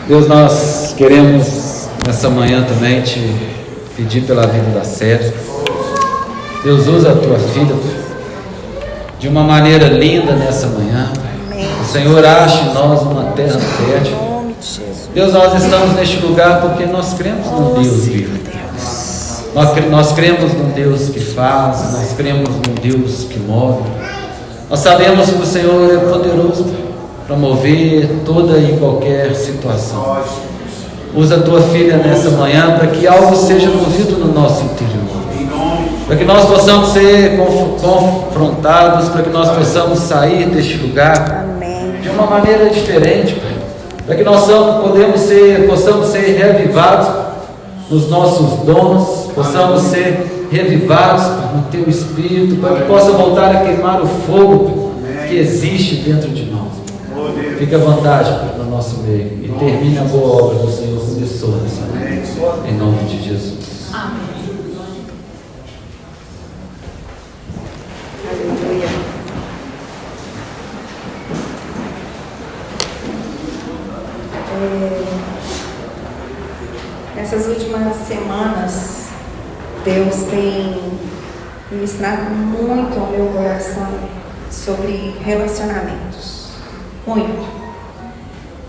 Deus, nós queremos nessa manhã também te pedir pela vida da Sérgio. Deus, usa a tua filha de uma maneira linda nessa manhã. Amém. O Senhor ache em nós uma terra fértil. Em nome de Jesus. Deus, nós estamos neste lugar porque nós cremos num Deus vivo. Nós cremos num Deus que faz, nós cremos num Deus que move. Nós sabemos que o Senhor é poderoso para mover toda e qualquer situação. Usa a tua filha nessa manhã para que algo seja movido no nosso interior, para que nós possamos ser confrontados, para que nós possamos sair deste lugar de uma maneira diferente, Pai. Para que nós possamos ser reavivados nos nossos dons, possamos ser revivados no teu Espírito, para que possa voltar a queimar o fogo que existe dentro de nós. Fique à vontade no nosso meio e termine a boa obra que o Senhor começou nessa manhã, em nome de Jesus. Amém. Aleluia. Nessas últimas semanas, Deus tem ministrado muito ao meu coração sobre relacionamentos. Muito.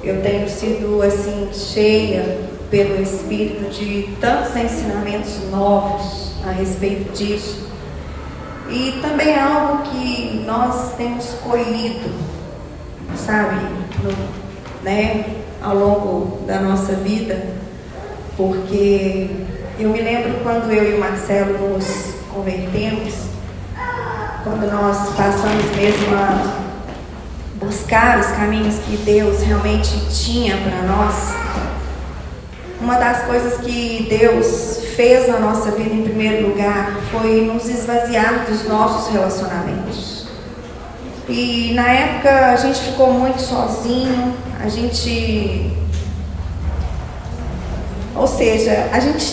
Eu tenho sido assim cheia pelo Espírito de tantos ensinamentos novos a respeito disso. E também é algo que nós temos colhido, sabe, ao longo da nossa vida, porque eu me lembro quando eu e o Marcelo nos convertemos, quando nós passamos mesmo a buscar os caminhos que Deus realmente tinha para nós. Uma das coisas que Deus fez na nossa vida em primeiro lugar foi nos esvaziar dos nossos relacionamentos. E na época a gente ficou muito sozinho, a gente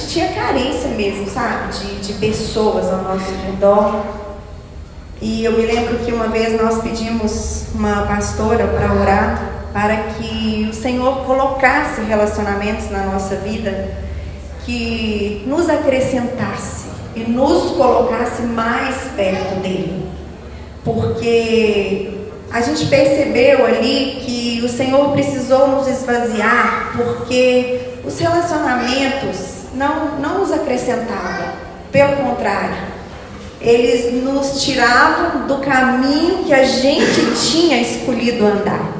tinha carência mesmo, sabe, de pessoas ao nosso redor. E eu me lembro que uma vez nós pedimos uma pastora para orar, para que o Senhor colocasse relacionamentos na nossa vida que nos acrescentasse e nos colocasse mais perto dele. Porque a gente percebeu ali que o Senhor precisou nos esvaziar, porque os relacionamentos não nos acrescentavam, pelo contrário. Eles nos tiravam do caminho que a gente tinha escolhido andar.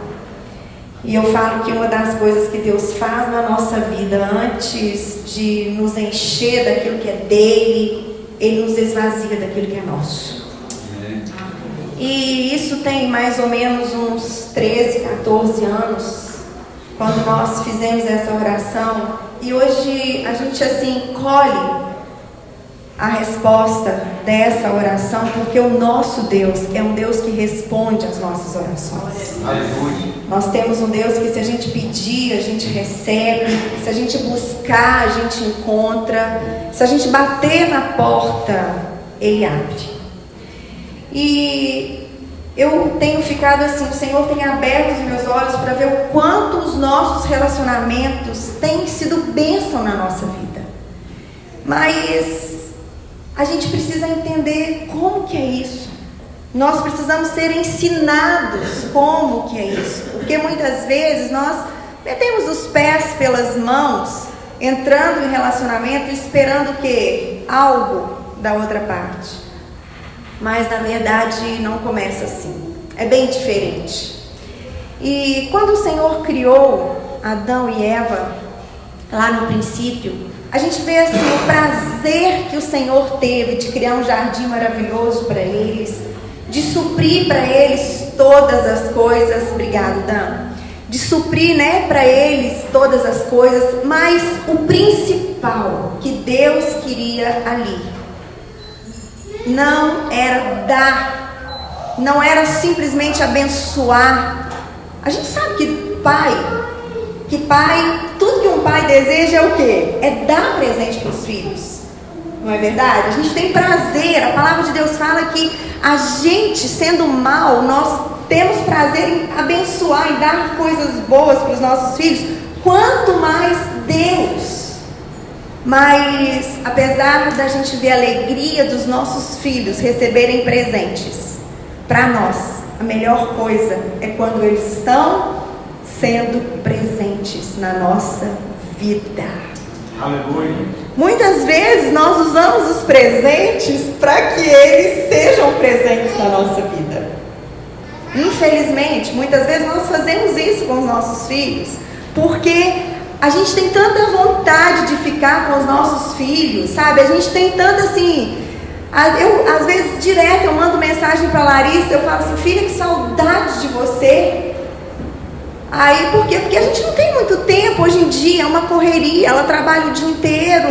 E eu falo que uma das coisas que Deus faz na nossa vida, antes de nos encher daquilo que é dele, Ele nos esvazia daquilo que é nosso. E isso tem mais ou menos uns 13, 14 anos, quando nós fizemos essa oração. E hoje a gente assim colhe a resposta dessa oração, porque o nosso Deus é um Deus que responde às nossas orações. Aleluia. Nós temos um Deus que, se a gente pedir, a gente recebe, se a gente buscar, a gente encontra, se a gente bater na porta, Ele abre. E eu tenho ficado assim, o Senhor tem aberto os meus olhos para ver o quanto os nossos relacionamentos têm sido bênção na nossa vida. Mas a gente precisa entender como que é isso. Nós precisamos ser ensinados como que é isso. Porque muitas vezes nós metemos os pés pelas mãos, entrando em relacionamento, esperando o quê? Algo da outra parte. Mas na verdade não começa assim. É bem diferente. E quando o Senhor criou Adão e Eva, lá no princípio, a gente vê assim o prazer que o Senhor teve de criar um jardim maravilhoso para eles, de suprir para eles todas as coisas. Obrigado, Dan. De suprir, para eles todas as coisas, mas o principal que Deus queria ali não era dar, não era simplesmente abençoar. A gente sabe que pai, tudo que um pai deseja é o quê? É dar presente para os filhos. Não é verdade? A gente tem prazer. A palavra de Deus fala que a gente, sendo mal, nós temos prazer em abençoar, em dar coisas boas para os nossos filhos, quanto mais Deus. Mas apesar da gente ver a alegria dos nossos filhos receberem presentes, para nós a melhor coisa é quando eles estão sendo presentes na nossa vida. Aleluia. Muitas vezes nós usamos os presentes para que eles sejam presentes na nossa vida. Infelizmente, muitas vezes nós fazemos isso com os nossos filhos, porque a gente tem tanta vontade de ficar com os nossos filhos, sabe? A gente tem tanta assim... Eu, às vezes, direto, eu mando mensagem para Larissa, eu falo assim, filha, que saudade de você. Aí, por quê? Porque a gente não tem muito tempo hoje em dia, é uma correria, ela trabalha o dia inteiro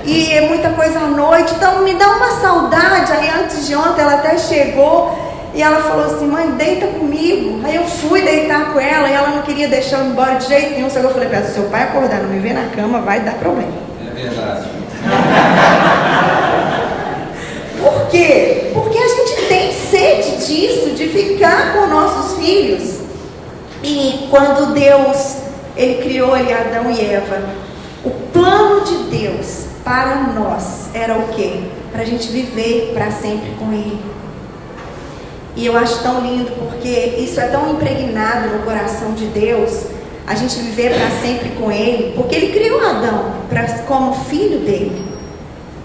e é muita coisa à noite, então me dá uma saudade. Aí, antes de ontem, ela até chegou e ela falou assim, mãe, deita comigo. Aí eu fui deitar com ela e ela não queria deixar eu ir embora de jeito nenhum. Só que eu falei, se seu pai acordar, não me ver na cama, vai dar problema. É verdade. Por quê? Porque a gente tem sede disso, de ficar com nossos filhos. E quando Deus, Ele criou ali Adão e Eva, o plano de Deus para nós era o quê? Para a gente viver para sempre com Ele. E eu acho tão lindo, porque isso é tão impregnado no coração de Deus, a gente viver para sempre com Ele, porque Ele criou Adão como filho dele.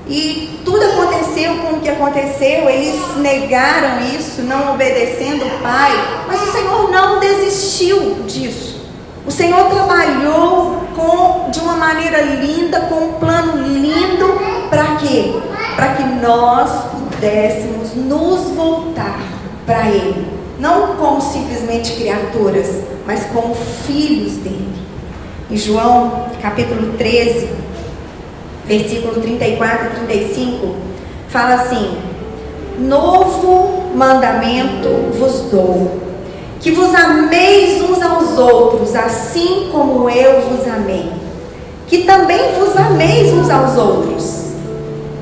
E tudo aconteceu como que aconteceu, eles negaram isso, não obedecendo o Pai, mas o Senhor não desistiu disso. O Senhor trabalhou de uma maneira linda, com um plano lindo, para quê? Para que nós pudéssemos nos voltar para Ele, não como simplesmente criaturas, mas como filhos dele. Em João capítulo 13, versículo 34 e 35, fala assim: novo mandamento vos dou, que vos ameis uns aos outros, assim como eu vos amei, que também vos ameis uns aos outros.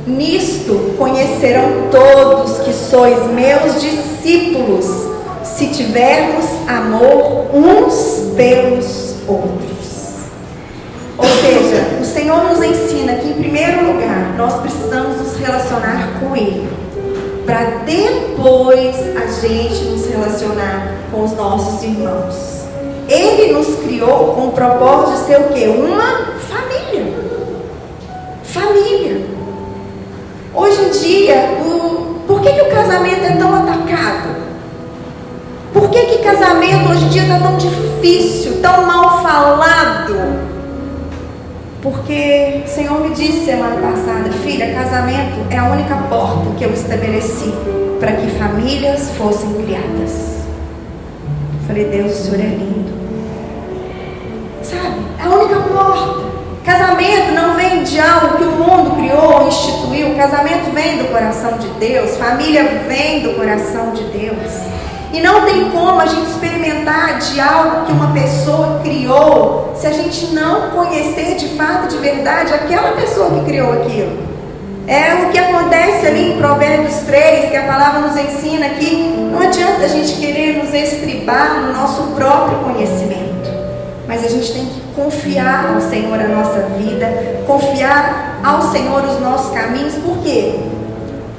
Nisto conhecerão todos que sois meus discípulos, se tivermos amor uns pelos outros. Ou seja, o Senhor nos ensina que, em primeiro lugar, nós precisamos nos relacionar com Ele, para depois a gente nos relacionar com os nossos irmãos. Ele nos criou com o propósito de ser o quê? Uma família. Família. Hoje em dia, por que o casamento é tão atacado? Por que casamento hoje em dia está tão difícil, tão mal falado? Porque o Senhor me disse semana passada, filha, casamento é a única porta que eu estabeleci para que famílias fossem criadas. Eu falei, Deus, o Senhor é lindo. Sabe? É a única porta. Casamento não vem de algo que o mundo criou, instituiu. Casamento vem do coração de Deus. Família vem do coração de Deus. E não tem como a gente experimentar de algo que uma pessoa criou se a gente não conhecer de fato, de verdade, aquela pessoa que criou aquilo. É o que acontece ali em Provérbios 3, que a palavra nos ensina que não adianta a gente querer nos estribar no nosso próprio conhecimento, mas a gente tem que confiar ao Senhor a nossa vida, confiar ao Senhor os nossos caminhos. Por quê?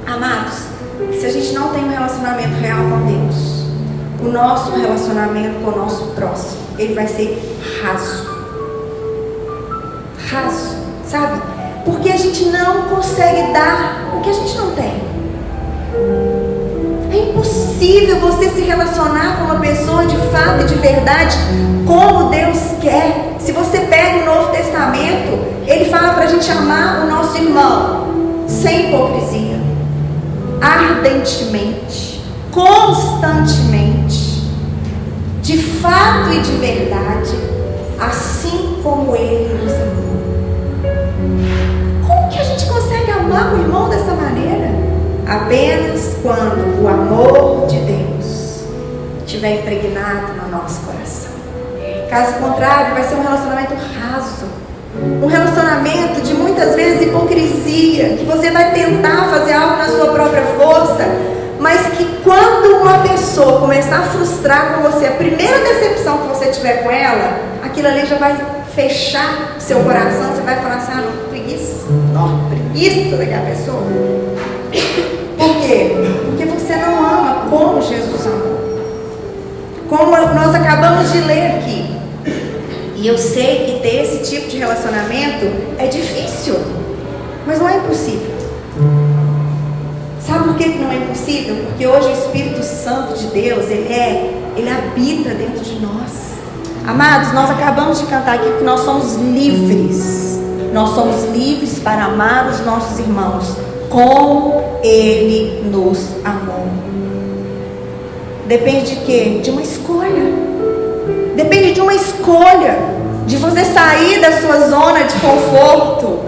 Amados, se a gente não tem um relacionamento real com Deus, o nosso relacionamento com o nosso próximo, ele vai ser raso. Raso, sabe? Porque a gente não consegue dar o que a gente não tem. É impossível você se relacionar com uma pessoa de fato e de verdade como Deus quer. Se você pega o Novo Testamento, ele fala para a gente amar o nosso irmão sem hipocrisia, ardentemente, constantemente, de fato e de verdade, assim como Ele nos amou. Como que a gente consegue amar o irmão dessa maneira? Apenas quando o amor de Deus estiver impregnado no nosso coração. Caso contrário, vai ser um relacionamento raso, um relacionamento de muitas vezes hipocrisia, que você vai tentar fazer algo na sua própria força, mas que quando uma pessoa começar a frustrar com você, a primeira decepção que você tiver com ela, aquilo ali já vai fechar seu coração, você vai falar assim: ah, não, preguiça. Não, preguiça daquela pessoa. Por quê? Porque você não ama como Jesus amou. Como nós acabamos de ler aqui. E eu sei que ter esse tipo de relacionamento é difícil, mas não é impossível. Sabe por que não é impossível? Porque hoje o Espírito Santo de Deus, ele habita dentro de nós. Amados, nós acabamos de cantar aqui que nós somos livres. Nós somos livres para amar os nossos irmãos como Ele nos amou. Depende de quê? De uma escolha. Depende de uma escolha. De você sair da sua zona de conforto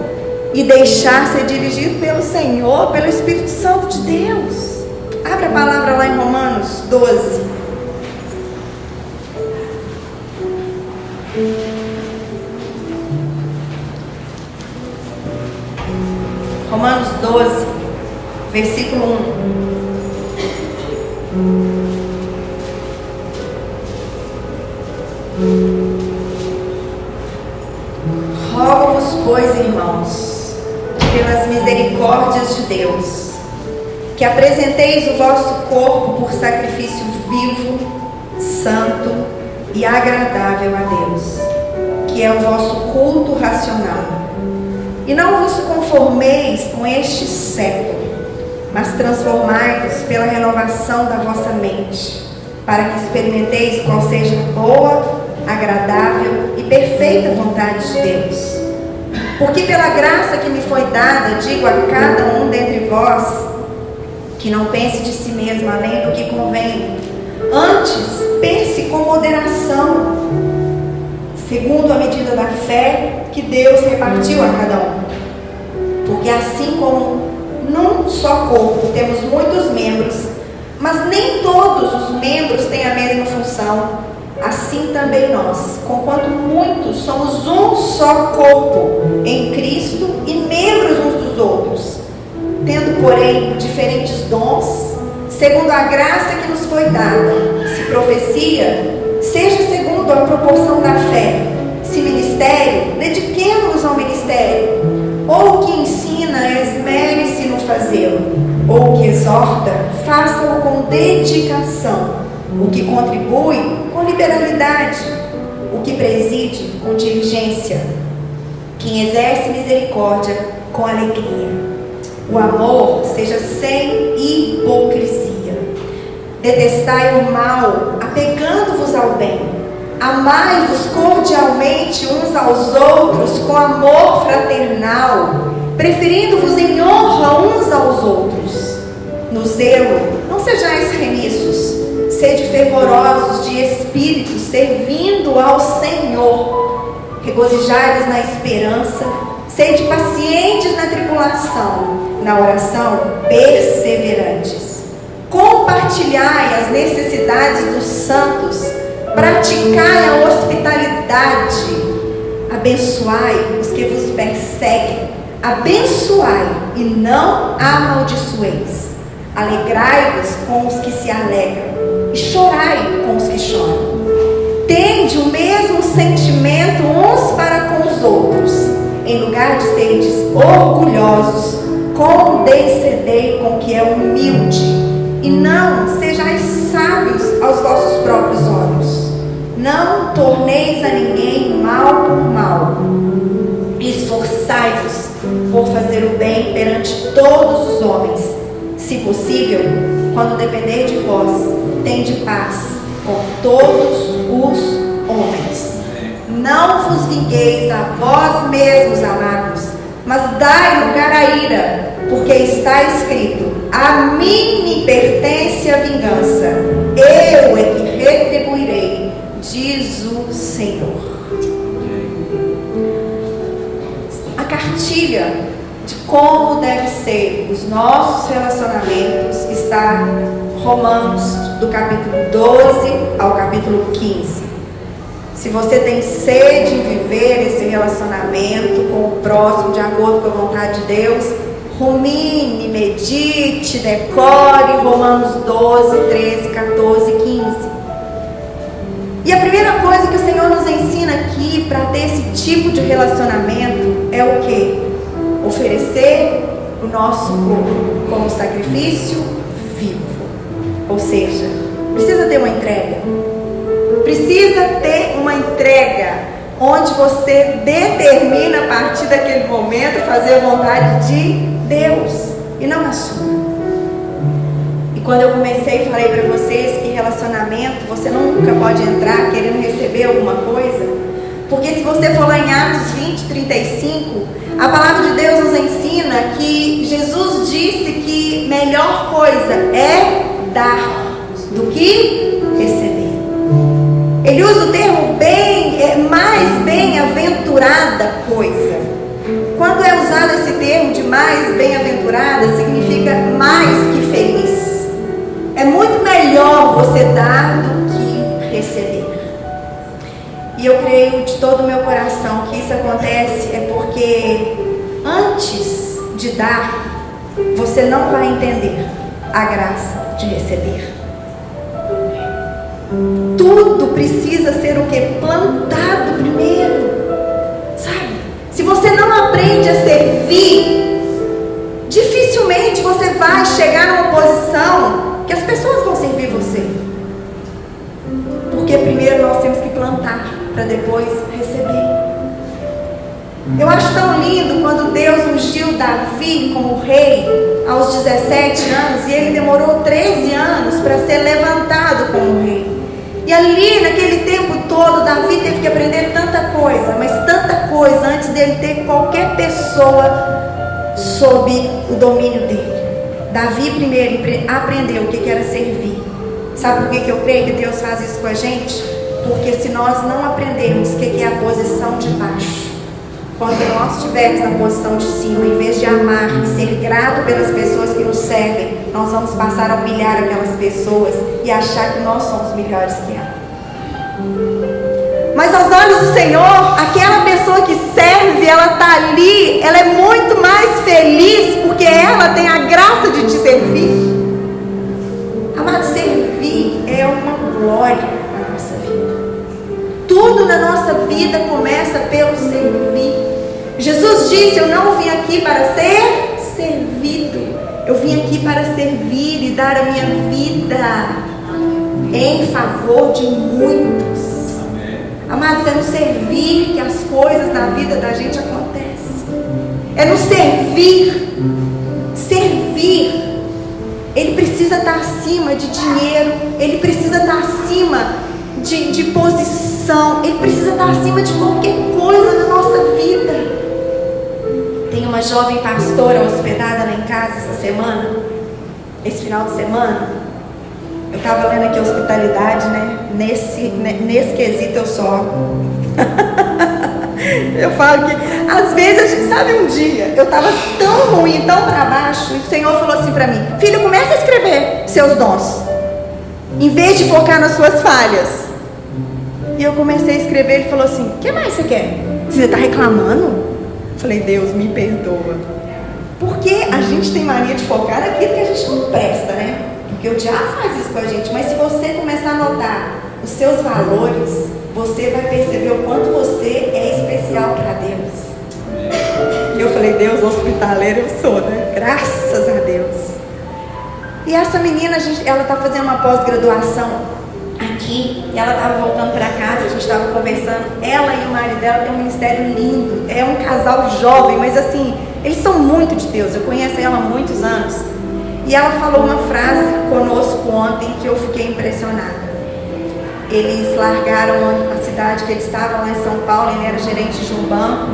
e deixar ser dirigido pelo Senhor, pelo Espírito Santo de Deus. Abre a palavra lá em Romanos 12. Romanos 12, versículo 1. Rogo-vos, pois, irmãos, pelas misericórdias de Deus, que apresenteis o vosso corpo por sacrifício vivo, santo e agradável a Deus, que é o vosso culto racional. E não vos conformeis com este século, mas transformai-vos pela renovação da vossa mente, para que experimenteis qual seja a boa, agradável e perfeita vontade de Deus. Porque pela graça que me foi dada, digo a cada um dentre vós, que não pense de si mesmo além do que convém. Antes, pense com moderação, segundo a medida da fé que Deus repartiu a cada um. Porque assim como num só corpo temos muitos membros, mas nem todos os membros têm a mesma função, assim também nós, conquanto muitos, somos um só corpo em Cristo e membros uns dos outros, tendo, porém, diferentes dons, segundo a graça que nos foi dada. Se profecia, seja segundo a proporção da fé. Se ministério, dediquemo-nos ao ministério. Ou o que ensina, esmere-se no fazê-lo. Ou o que exorta, faça-o com dedicação. O que contribui, com liberalidade. O que preside, com diligência. Quem exerce misericórdia, com alegria. O amor seja sem hipocrisia. Detestai o mal, apegando-vos ao bem. Amai-vos cordialmente uns aos outros com amor fraternal, preferindo-vos em honra uns aos outros. No zelo, não sejais remissos, sede fervorosos de espírito, servindo ao Senhor. Regozijai-vos na esperança, sede pacientes na tribulação, na oração perseverantes. Compartilhai as necessidades dos santos, praticai a hospitalidade, abençoai os que vos perseguem, abençoai e não amaldiçoeis. Alegrai-vos com os que se alegram e chorai com os que choram. Tende o mesmo sentimento uns para com os outros. Em lugar de seres orgulhosos, condescendei com o que é humilde, e não sejais sábios aos vossos próprios olhos. Não torneis a ninguém mal por mal. Esforçai-vos por fazer o bem perante todos os homens. Se possível, quando depender de vós, tende paz com todos os homens. Não vos vingueis a vós mesmos, amados, mas dai lugar à ira, porque está escrito: a mim me pertence a vingança, eu é que retribuirei, diz o Senhor. A cartilha de como deve ser os nossos relacionamentos está em Romanos, do capítulo 12 ao capítulo 15. Se você tem sede em viver esse relacionamento com o próximo de acordo com a vontade de Deus, rumine, medite, decore Romanos 12, 13, 14 e 15. E a primeira coisa que o Senhor nos ensina aqui para ter esse tipo de relacionamento é o quê? Oferecer o nosso corpo como sacrifício vivo. Ou seja, precisa ter uma entrega. Precisa ter uma entrega onde você determina a partir daquele momento fazer a vontade de Deus e não a sua. E quando eu comecei, falei para vocês que relacionamento você nunca pode entrar querendo receber alguma coisa, porque se você for lá em Atos 20:35, a palavra de Deus nos ensina que Jesus disse que melhor coisa é dar do que receber. Ele usa o termo mais bem-aventurada coisa. Quando é usado esse termo de mais bem-aventurada, significa mais que feliz. É muito melhor você dar do que receber. E eu creio de todo o meu coração que isso acontece é porque antes de dar, você não vai entender a graça de receber. Tudo precisa ser o que? Plantado primeiro, sabe? Se você não aprende a servir, dificilmente você vai chegar numa posição que as pessoas vão servir você. Porque primeiro nós temos que plantar para depois receber. Eu acho tão lindo quando Deus ungiu Davi como rei aos 17 anos e ele demorou 13 anos para ser levantado como rei. E ali, naquele tempo todo, Davi teve que aprender tanta coisa, mas tanta coisa antes dele ter qualquer pessoa sob o domínio dele. Davi primeiro aprendeu o que era servir. Sabe por que eu creio que Deus faz isso com a gente? Porque se nós não aprendermos o que é a posição de baixo, quando nós estivermos na posição de cima, em vez de amar e ser grato pelas pessoas que nos servem, nós vamos passar a humilhar aquelas pessoas e achar que nós somos melhores que ela. Mas aos olhos do Senhor, aquela pessoa que serve, ela está ali, ela é muito mais feliz porque ela tem a graça de te servir. Amado, servir é uma glória na nossa vida. Tudo na nossa vida começa pelo servir. Jesus disse: eu não vim aqui para ser servido, eu vim aqui para servir e dar a minha vida em favor de muitos. Amados, é no servir que as coisas na vida da gente acontecem. É no servir. Servir, ele precisa estar acima de dinheiro, ele precisa estar acima de posição, ele precisa estar acima de qualquer coisa na nossa vida. Tem uma jovem pastora hospedada lá em casa esse final de semana. Eu estava lendo aqui hospitalidade, né? Nesse quesito eu só. Eu falo que às vezes a gente, sabe, um dia eu estava tão ruim, tão para baixo, e o Senhor falou assim para mim: filho, começa a escrever seus dons, em vez de focar nas suas falhas. E eu comecei a escrever. Ele falou assim: o que mais você quer? Você está reclamando? Eu falei: Deus, me perdoa. Porque a gente tem mania de focar naquilo que a gente não presta, né? Porque o diabo faz isso com a gente. Mas se você começar a notar os seus valores, você vai perceber o quanto você é especial para Deus. E eu falei: Deus, hospitaleiro eu sou, né? Graças a Deus. E essa menina, ela está fazendo uma pós-graduação aqui, e ela estava voltando para casa, a gente estava conversando. Ela e o marido dela têm um ministério lindo, é um casal jovem, mas assim, eles são muito de Deus. Eu conheço ela há muitos anos. E ela falou uma frase conosco ontem que eu fiquei impressionada. Eles largaram a cidade que eles estavam, lá em São Paulo. Ele era gerente de um banco.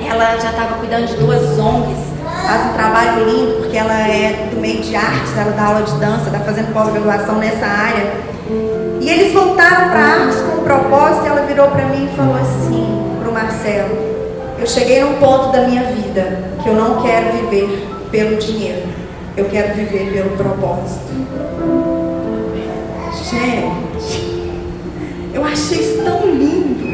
Ela já estava cuidando de 2 ONGs, faz um trabalho lindo, porque ela é do meio de artes, ela dá aula de dança, está fazendo pós-graduação nessa área. E eles voltaram para artes com um propósito. E ela virou para mim e falou assim, para o Marcelo: eu cheguei num ponto da minha vida que eu não quero viver pelo dinheiro, eu quero viver pelo propósito. Gente, eu achei isso tão lindo,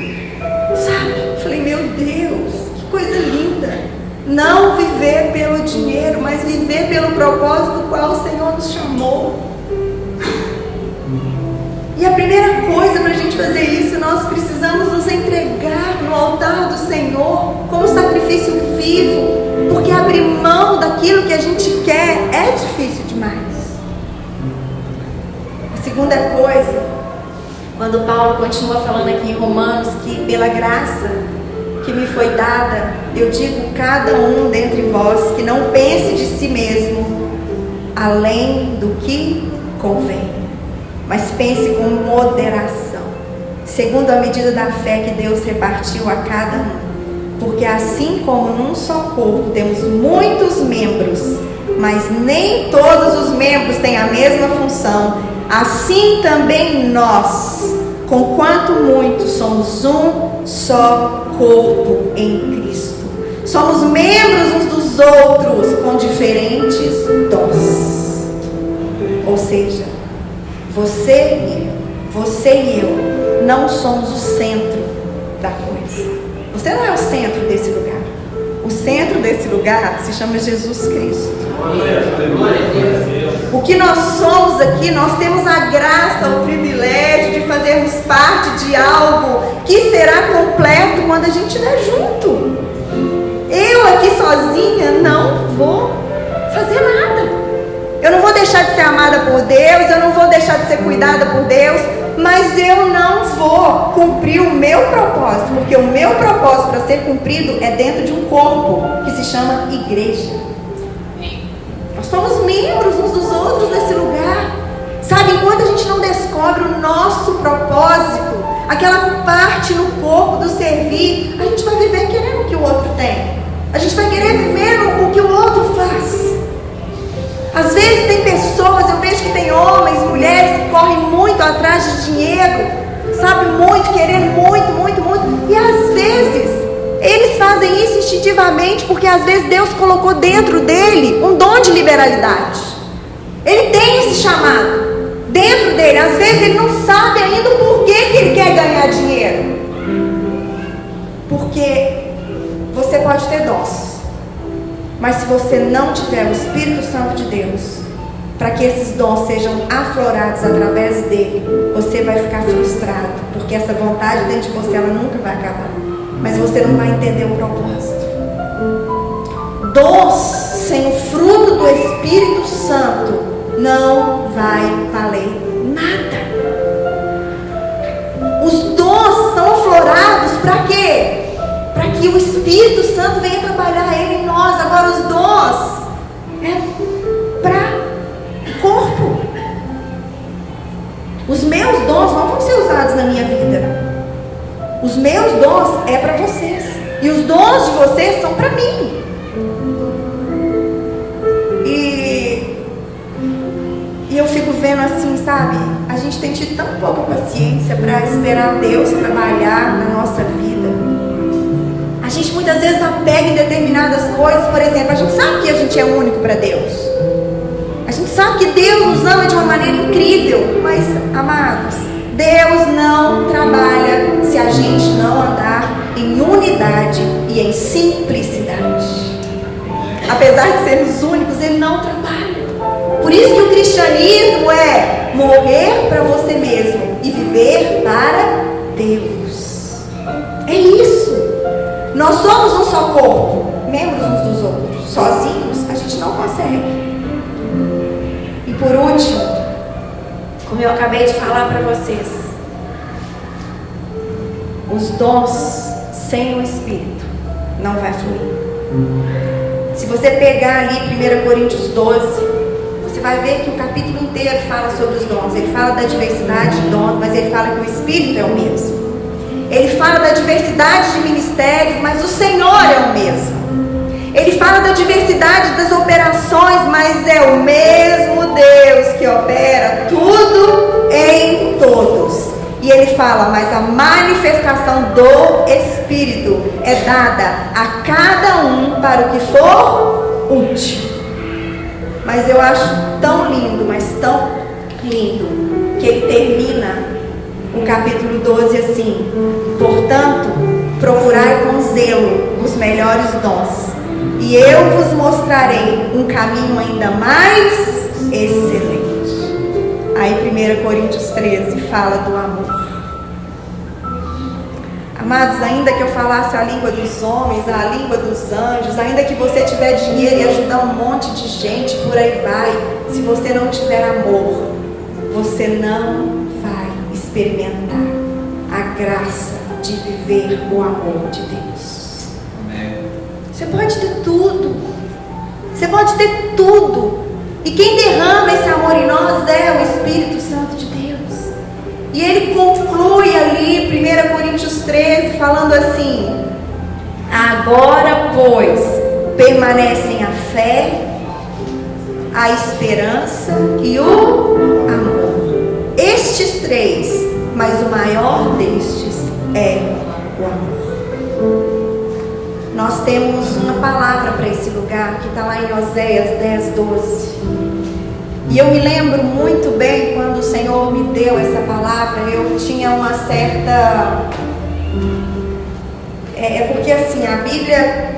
sabe? Eu falei: meu Deus, que coisa linda. Não viver pelo dinheiro, mas viver pelo propósito do qual o Senhor nos chamou. E a primeira coisa para a gente fazer isso, nós precisamos nos entregar no altar do Senhor como sacrifício vivo, porque abrir mão daquilo que a gente quer é difícil demais. A segunda coisa, quando Paulo continua falando aqui em Romanos, que pela graça que me foi dada, eu digo cada um dentre vós que não pense de si mesmo além do que convém, mas pense com moderação, segundo a medida da fé que Deus repartiu a cada um. Porque assim como num só corpo temos muitos membros, mas nem todos os membros têm a mesma função, assim também nós, conquanto muitos, somos um só corpo em Cristo. Somos membros uns dos outros com diferentes dons. Ou seja, você e eu não somos o centro da coisa. Você não é o centro desse lugar. O centro desse lugar se chama Jesus Cristo. O que nós somos aqui, nós temos a graça, o privilégio de fazermos parte de algo que será completo quando a gente estiver junto. Eu aqui sozinha não vou fazer nada. Eu não vou deixar de ser amada por Deus, eu não vou deixar de ser cuidada por Deus, mas eu não vou cumprir o meu propósito, porque o meu propósito para ser cumprido é dentro de um corpo que se chama igreja. Nós somos membros uns dos outros nesse lugar. Sabe, enquanto a gente não descobre o nosso propósito, aquela parte no corpo do servir, a gente vai viver querendo o que o outro tem. A gente vai querer viver o que o outro faz. Às vezes tem pessoas, eu vejo que tem homens, mulheres que correm muito atrás de dinheiro, sabe, muito, querendo muito. E às vezes eles fazem isso instintivamente, porque às vezes Deus colocou dentro dele um dom de liberalidade. Ele tem esse chamado dentro dele. Às vezes ele não sabe ainda o porquê que ele quer ganhar dinheiro. Porque você pode ter dons, mas se você não tiver o Espírito Santo de Deus, para que esses dons sejam aflorados através dele, você vai ficar frustrado, porque essa vontade dentro de você, ela nunca vai acabar, mas você não vai entender o propósito. Dons sem o fruto do Espírito Santo não vai valer nada. Os dons são aflorados para quê? Para que o Espírito Santo venha trabalhar ele em nós. Agora os dons é para o corpo. Os meus dons não vão ser usados na minha vida. Os meus dons é para vocês. E os dons de vocês são para mim. E eu fico vendo assim, sabe? A gente tem tido tão pouca paciência para esperar Deus trabalhar na nossa vida. A gente muitas vezes apega em determinadas coisas. Por exemplo, a gente sabe que a gente é único para Deus. A gente sabe que Deus nos ama de uma maneira incrível. Mas, amados, Deus não trabalha se a gente não andar em unidade e em simplicidade. Apesar de sermos únicos, Ele não trabalha. Por isso que o cristianismo é morrer para você mesmo e viver para Deus. É isso. Nós somos um só corpo, membros uns dos outros. Sozinhos a gente não consegue. E por último, como eu acabei de falar para vocês, os dons sem o Espírito não vai fluir. Se você pegar ali 1 Coríntios 12, você vai ver que o capítulo inteiro fala sobre os dons. Ele fala da diversidade de dons, mas ele fala que o Espírito é o mesmo. Ele fala da diversidade de ministérios, mas o Senhor é o mesmo. Ele fala da diversidade das operações, mas é o mesmo Deus que opera tudo em todos. E ele fala, mas a manifestação do Espírito é dada a cada um para o que for útil. Mas eu acho tão lindo, mas tão lindo, que ele termina o capítulo 12 assim: portanto, procurai com zelo os melhores dons, e eu vos mostrarei um caminho ainda mais excelente. Aí 1 Coríntios 13 fala do amor. Amados, ainda que eu falasse a língua dos homens, a língua dos anjos, ainda que você tiver dinheiro e ajudar um monte de gente, por aí vai, se você não tiver amor, você não vai experimentar a graça de viver o amor de Deus. Amém. Você pode ter tudo. Você pode ter tudo. E quem derrama esse amor em nós é o Espírito Santo de Deus. E ele conclui ali, 1 Coríntios 13, falando assim: agora, pois, permanecem a fé, a esperança e o amor. Estes três, mas o maior destes é o amor. Nós temos uma palavra para esse lugar, que está lá em Oséias 10, 12. E eu me lembro muito bem quando o Senhor me deu essa palavra, eu tinha uma certa... porque assim, a Bíblia,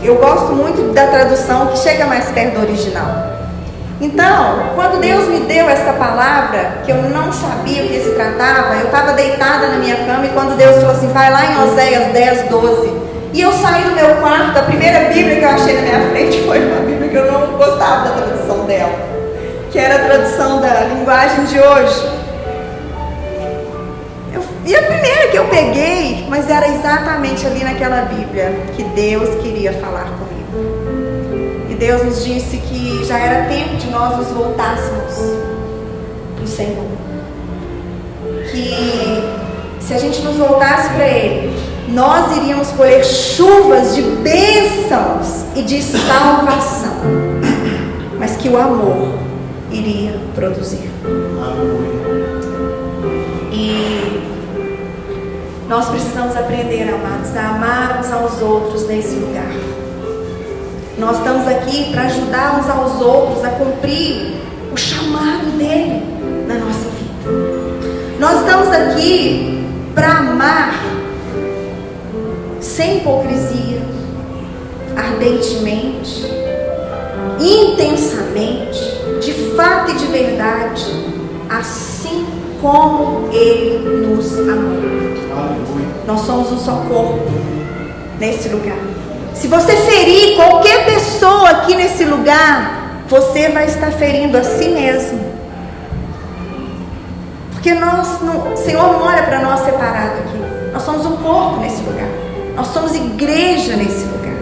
eu gosto muito da tradução que chega mais perto do original. Então, quando Deus me deu essa palavra, que eu não sabia o que se tratava, eu estava deitada na minha cama e quando Deus falou assim, vai lá em Oséias 10, 12. E eu saí do meu quarto, a primeira Bíblia que eu achei na minha frente foi uma Bíblia que eu não gostava da tradução dela, que era a tradução da linguagem de hoje. E a primeira que eu peguei, mas era exatamente ali naquela Bíblia que Deus queria falar comigo. E Deus nos disse que já era tempo de nós nos voltássemos para o Senhor. Que se a gente nos voltasse para Ele, nós iríamos colher chuvas de bênçãos e de salvação, mas que o amor iria produzir. E nós precisamos aprender, amados, a amar uns aos outros nesse lugar. Nós estamos aqui para ajudar uns aos outros a cumprir o chamado dele na nossa vida. Nós estamos aqui para amar sem hipocrisia, ardentemente, intensamente, de fato e de verdade, assim como Ele nos amou. Nós somos um só corpo nesse lugar. Se você ferir qualquer pessoa aqui nesse lugar, você vai estar ferindo a si mesmo. Porque o Senhor não olha para nós separado aqui. Nós somos um corpo nesse lugar. Nós somos igreja nesse lugar.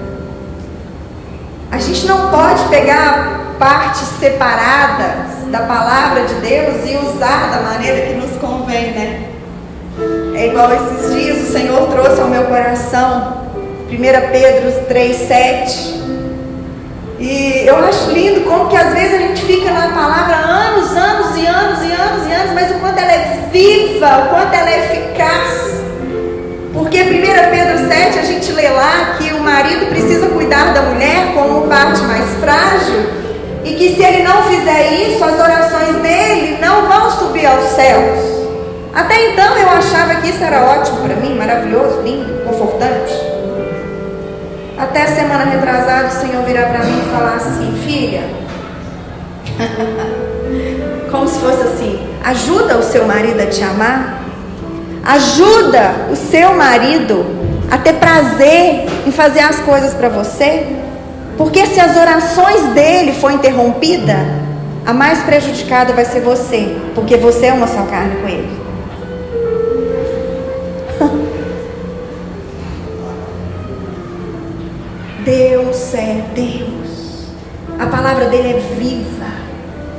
A gente não pode pegar partes separadas da palavra de Deus e usar da maneira que nos convém, né? É igual esses dias o Senhor trouxe ao meu coração 1 Pedro 3,7. E eu acho lindo como que às vezes a gente fica na palavra anos, mas o quanto ela é viva, o quanto ela é eficaz. Porque 1 Pedro 7 a gente lê lá que o marido precisa cuidar da mulher como parte mais frágil e que se ele não fizer isso, as orações dele não vão subir aos céus. Até então eu achava que isso era ótimo para mim, maravilhoso, lindo, confortante. Até a semana retrasada o Senhor virar para mim e falar assim: filha, como se fosse assim, ajuda o seu marido a te amar. Ajuda o seu marido a ter prazer em fazer as coisas para você. Porque se as orações dele for interrompida, a mais prejudicada vai ser você. Porque você é uma só carne com ele. Deus é Deus. A palavra dele é viva.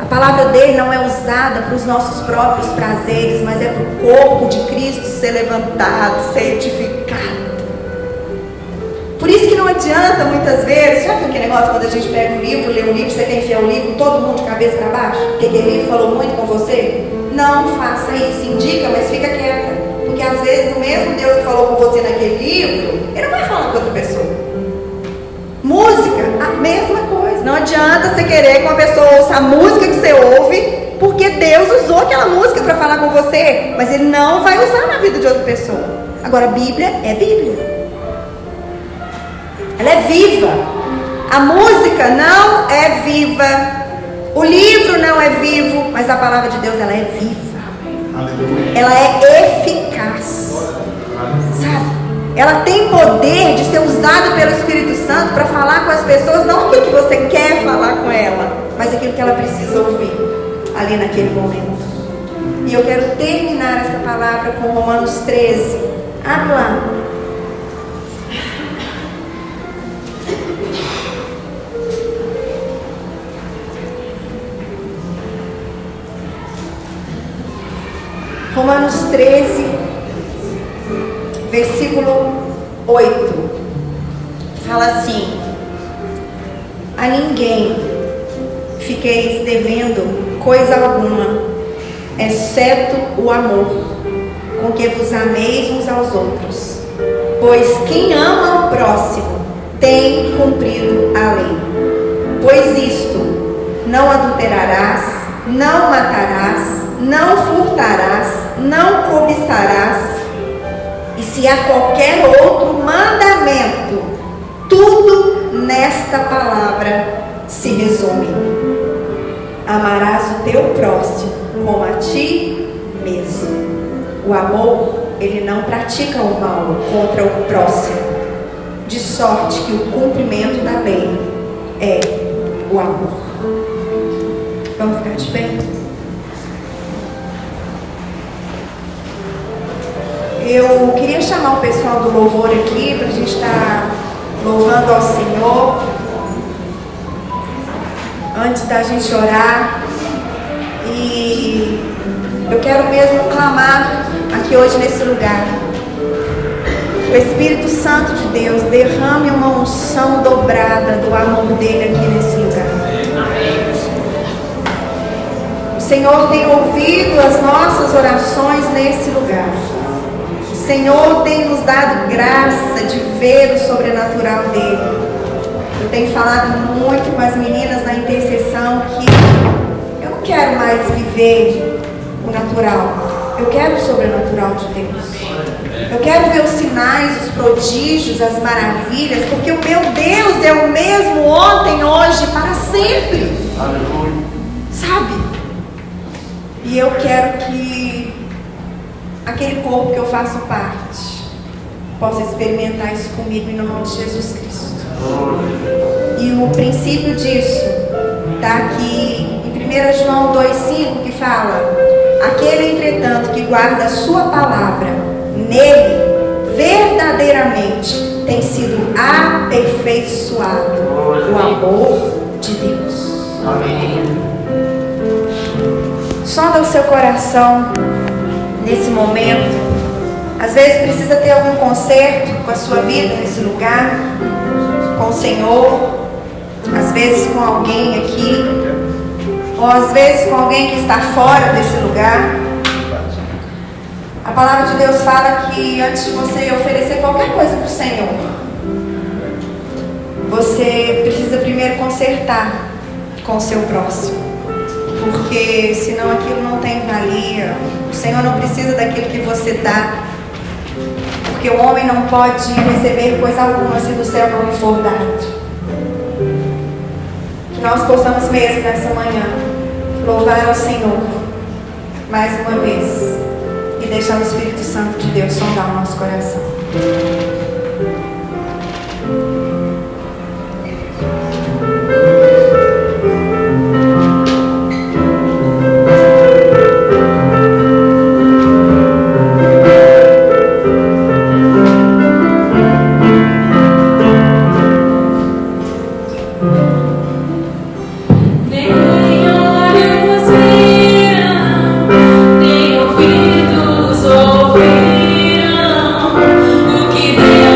A palavra dele não é usada para os nossos próprios prazeres, mas é para o corpo de Cristo ser levantado, ser edificado. Por isso que não adianta muitas vezes, já viu aquele negócio quando a gente pega um livro, lê um livro, você quer enfiar o livro, todo mundo de cabeça para baixo, porque aquele livro falou muito com você? Não faça isso, indica, mas fica quieta. Porque às vezes o mesmo Deus que falou com você naquele livro, ele não vai falar com outra pessoa. Música, a mesma coisa. Não adianta você querer que uma pessoa ouça a música que você ouve, porque Deus usou aquela música para falar com você, mas Ele não vai usar na vida de outra pessoa. Agora, a Bíblia é Bíblia. Ela é viva. A música não é viva. O livro não é vivo, mas a palavra de Deus, ela é viva. Ela é eficaz. ela tem poder de ser usada pelo Espírito Santo para falar com as pessoas, não aquilo que você quer falar com ela, mas aquilo que ela precisa ouvir ali naquele momento. E eu quero terminar essa palavra com Romanos 13. Abre lá. Romanos 13, versículo 8. Fala assim: a ninguém fiqueis devendo coisa alguma, exceto o amor, com que vos ameis uns aos outros. Pois quem ama o próximo tem cumprido a lei. Pois isto: não adulterarás, não matarás, não furtarás, não cobiçarás. E se há qualquer outro mandamento, tudo nesta palavra se resume: amarás o teu próximo como a ti mesmo. O amor, ele não pratica o mal contra o próximo, de sorte que o cumprimento da lei é o amor. Vamos ficar de pé? Eu queria chamar o pessoal do louvor aqui para a gente estar louvando ao Senhor. Antes da gente orar. E eu quero mesmo clamar aqui hoje nesse lugar: o Espírito Santo de Deus derrame uma unção dobrada do amor dele aqui nesse lugar. O Senhor tem ouvido as nossas orações nesse lugar. O Senhor tem nos dado graça de ver o sobrenatural dele. Eu tenho falado muito com as meninas na intercessão que eu não quero mais viver o natural. Eu quero o sobrenatural de Deus. Eu quero ver os sinais, os prodígios, as maravilhas, porque o meu Deus é o mesmo ontem, hoje, para sempre. Sabe? E eu quero que aquele corpo que eu faço parte possa experimentar isso comigo em nome de Jesus Cristo. E o princípio disso está aqui em 1 João 2,5, que fala: aquele, entretanto, que guarda a sua palavra, nele verdadeiramente tem sido aperfeiçoado o amor de Deus. Amém. Sonda o seu coração nesse momento. Às vezes precisa ter algum conserto com a sua vida nesse lugar, com o Senhor, às vezes com alguém aqui, ou às vezes com alguém que está fora desse lugar. A palavra de Deus fala que antes de você oferecer qualquer coisa para o Senhor, você precisa primeiro consertar com o seu próximo, porque senão aquilo não tem valia. O Senhor não precisa daquilo que você dá, porque o homem não pode receber coisa alguma se do céu não lhe for dado. Que nós possamos mesmo nessa manhã louvar ao Senhor mais uma vez e deixar o Espírito Santo de Deus sondar o nosso coração. Nem ouvidos ouviram o que Deus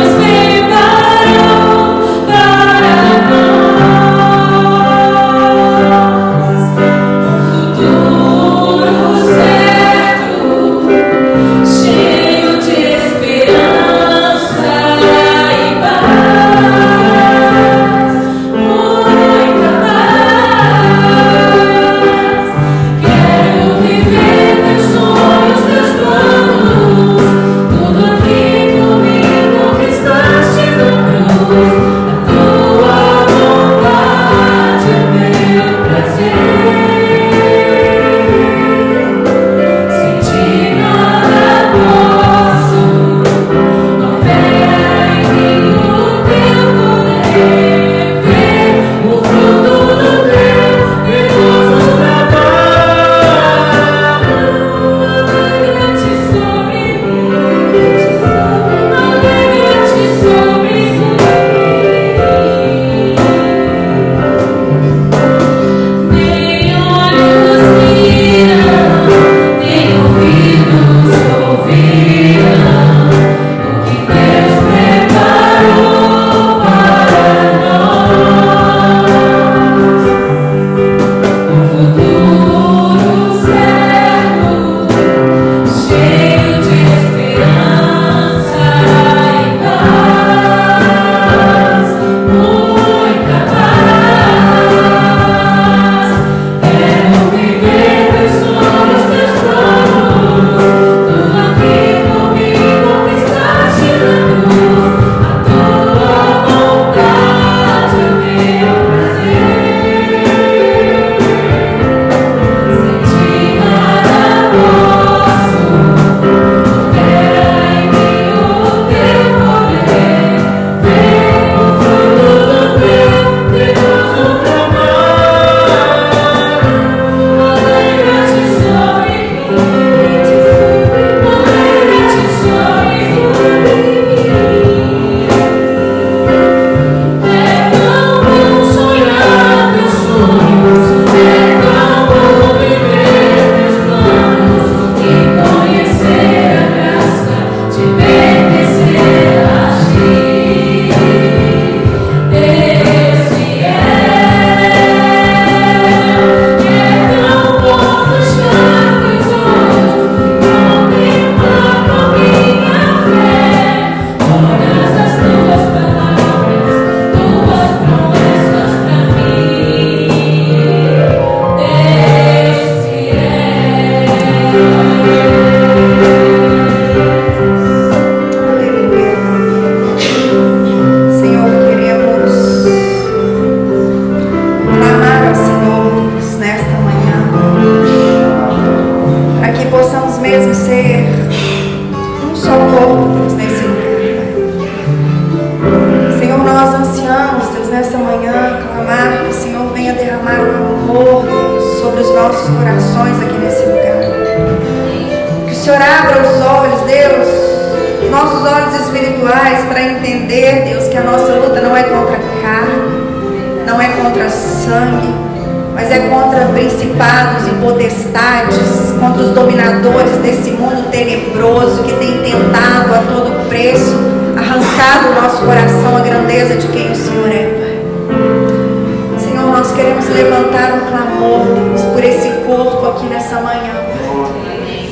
nessa manhã clamar que o Senhor venha derramar um amor, Deus, sobre os nossos corações aqui nesse lugar. Que o Senhor abra os olhos, Deus, os nossos olhos espirituais, para entender, Deus, que a nossa luta não é contra a carne, não é contra sangue, mas é contra principados e potestades, contra os dominadores desse mundo tenebroso que tem tentado a todo preço arrancar do nosso coração a grandeza de quem o Senhor é, Pai. Senhor, nós queremos levantar um clamor, Deus, por esse corpo aqui nessa manhã, Pai.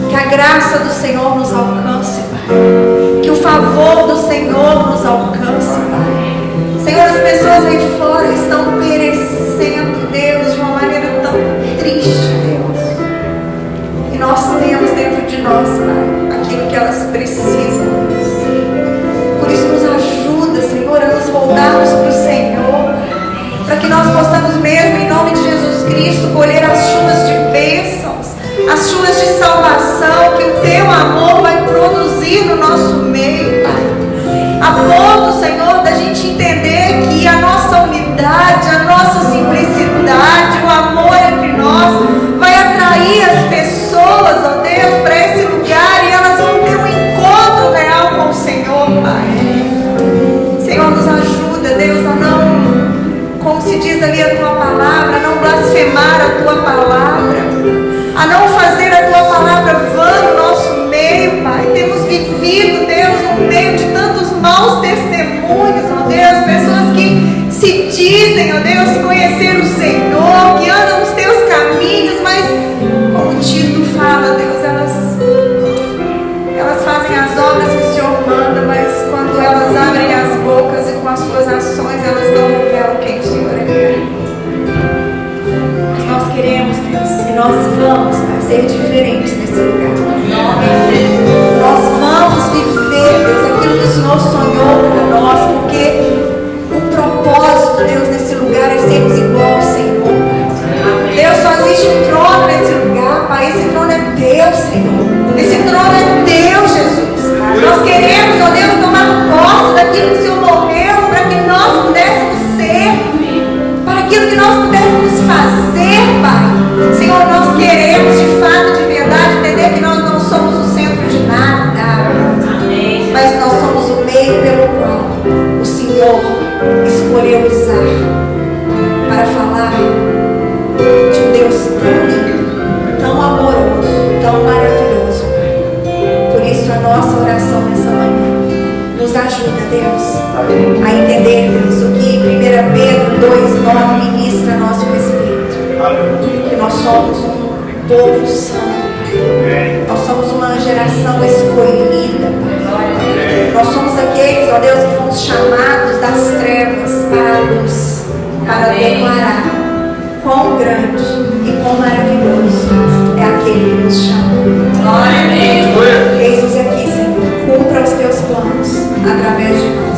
Que a graça do Senhor nos alcance, Pai. Que o favor do Senhor nos alcance, Pai. Senhor, as pessoas aí fora estão perecendo, Deus, de uma maneira tão triste, Deus. E nós temos dentro de nós, Pai, aquilo que elas precisam, Deus. Por isso nos ajuda, Senhor, a nos voltarmos para o Senhor, para que nós possamos mesmo, em nome de Jesus Cristo, colher as chuvas de bênçãos, as chuvas de salvação que o Teu amor vai produzir no nosso meio, Pai. A ponto, Senhor, da gente entender que a nossa unidade, a nossa simplicidade, o amor entre nós vai atrair as pessoas, ó Deus, para esse lugar e elas vão ter um encontro real com o Senhor, Pai. Senhor, nos ajuda, Deus, a não, como se diz ali a Tua palavra, a não blasfemar a Tua palavra, a não fazer a Tua palavra vã no nosso meio, Pai. Temos vivido, Deus, no meio de tantos maus testemunhos, ó Deus, pessoas que se dizem, ó Deus, conhecer o Senhor, que andam nos Teus caminhos, mas como Tito fala, Deus, elas fazem as obras que o Senhor manda, mas quando elas abrem as bocas e com as suas ações, elas não revelam quem o Senhor é. Mas nós queremos, Deus, e nós vamos, Pai, ser diferentes nesse lugar. Nós vamos viver, Deus, aquilo que o Senhor sonhou para nós, porque o propósito, Deus, nesse lugar é sermos igual ao Senhor, Pai. Deus, só existe um trono nesse lugar, Pai. Esse trono é Deus, Senhor. Esse trono é Deus, Jesus. Nós queremos, ó Deus, tomar posse daquilo que o Senhor morreu para que nós pudéssemos ser, para aquilo que nós pudéssemos fazer, Pai. Senhor, nós queremos de fato, de verdade, entender que nós não somos o centro de nada, mas nós somos o meio pelo qual o Senhor escolheu usar para falar de um Deus tão lindo, tão amoroso, tão maravilhoso. Por isso a nossa oração nessa manhã nos ajuda, Deus, a entender, Deus, o que 1 Pedro 2,9 ministra a nosso respeito. Que nós somos um povo santo, nós somos uma geração escolhida, Pai. Nós somos aqueles, ó Deus, que fomos chamados das trevas para a luz, para declarar quão grande e quão maravilhoso é aquele que nos chamou. Eis-nos aqui, Senhor, cumpra os Teus planos através de nós.